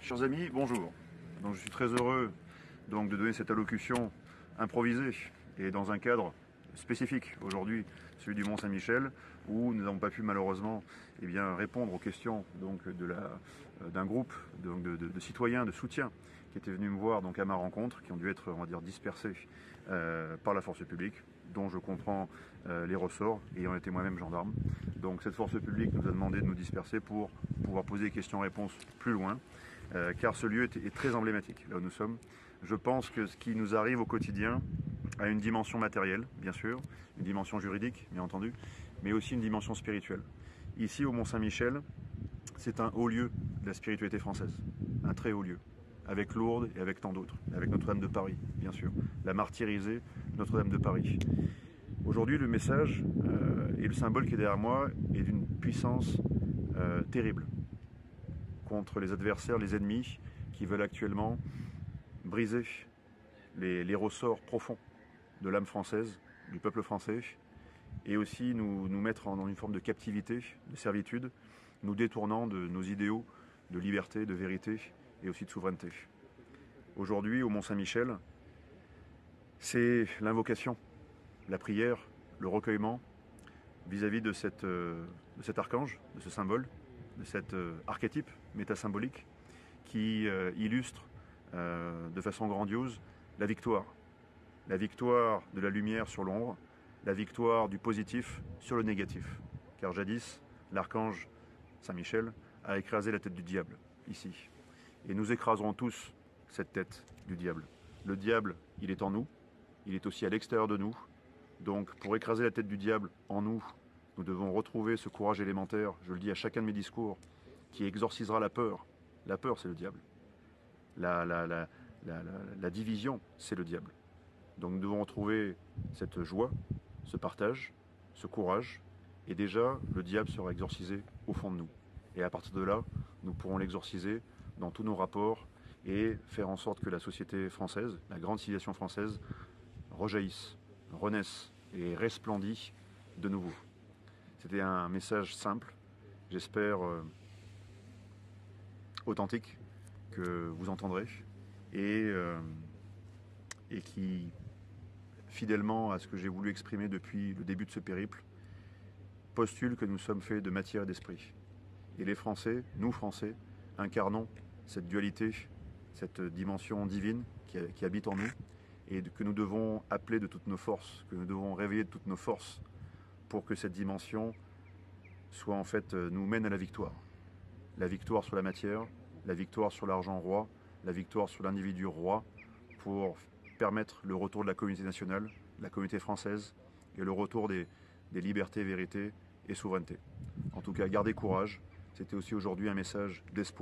Chers amis, bonjour. Donc, je suis très heureux de donner cette allocution improvisée et dans un cadre spécifique, aujourd'hui celui du Mont-Saint-Michel, où nous n'avons pas pu malheureusement répondre aux questions d'un groupe de citoyens, de soutien, qui étaient venus me voir à ma rencontre, qui ont dû être, on va dire, dispersés par la force publique, dont je comprends les ressorts, ayant été moi-même gendarme. Donc cette force publique nous a demandé de nous disperser pour pouvoir poser des questions-réponses plus loin, car ce lieu est très emblématique, là où nous sommes. Je pense que ce qui nous arrive au quotidien a une dimension matérielle, bien sûr, une dimension juridique, bien entendu, mais aussi une dimension spirituelle. Ici, au Mont-Saint-Michel, c'est un haut lieu de la spiritualité française, un très haut lieu, avec Lourdes et avec tant d'autres, avec Notre-Dame de Paris, bien sûr, la martyrisée Notre-Dame de Paris. Aujourd'hui, le message et le symbole qui est derrière moi est d'une puissance terrible contre les adversaires, les ennemis qui veulent actuellement briser les ressorts profonds de l'âme française, du peuple français, et aussi nous mettre dans une forme de captivité, de servitude, nous détournant de nos idéaux de liberté, de vérité et aussi de souveraineté. Aujourd'hui, au Mont-Saint-Michel, c'est l'invocation, la prière, le recueillement vis-à-vis de cet archange, de ce symbole, de cet archétype métasymbolique qui illustre de façon grandiose la victoire de la lumière sur l'ombre, la victoire du positif sur le négatif. Car jadis, l'archange Saint-Michel a écrasé la tête du diable, ici. Et nous écraserons tous cette tête du diable. Le diable, il est en nous, il est aussi à l'extérieur de nous. Donc, pour écraser la tête du diable en nous, nous devons retrouver ce courage élémentaire, je le dis à chacun de mes discours, qui exorcisera la peur. La peur, c'est le diable. La division, c'est le diable. Donc nous devons retrouver cette joie, ce partage, ce courage, et déjà le diable sera exorcisé au fond de nous. Et à partir de là, nous pourrons l'exorciser dans tous nos rapports et faire en sorte que la société française, la grande civilisation française, rejaillisse, renaisse et resplendisse de nouveau. C'était un message simple, j'espère authentique, que vous entendrez, et qui, fidèlement à ce que j'ai voulu exprimer depuis le début de ce périple, postule que nous sommes faits de matière et d'esprit. Et les Français, nous Français, incarnons cette dualité, cette dimension divine qui habite en nous, et que nous devons appeler de toutes nos forces, que nous devons réveiller de toutes nos forces pour que cette dimension soit en fait nous mène à la victoire. La victoire sur la matière, la victoire sur l'argent roi, la victoire sur l'individu roi, pour permettre le retour de la communauté nationale, la communauté française, et le retour des libertés, vérités et souveraineté. En tout cas, gardez courage. C'était aussi aujourd'hui un message d'espoir.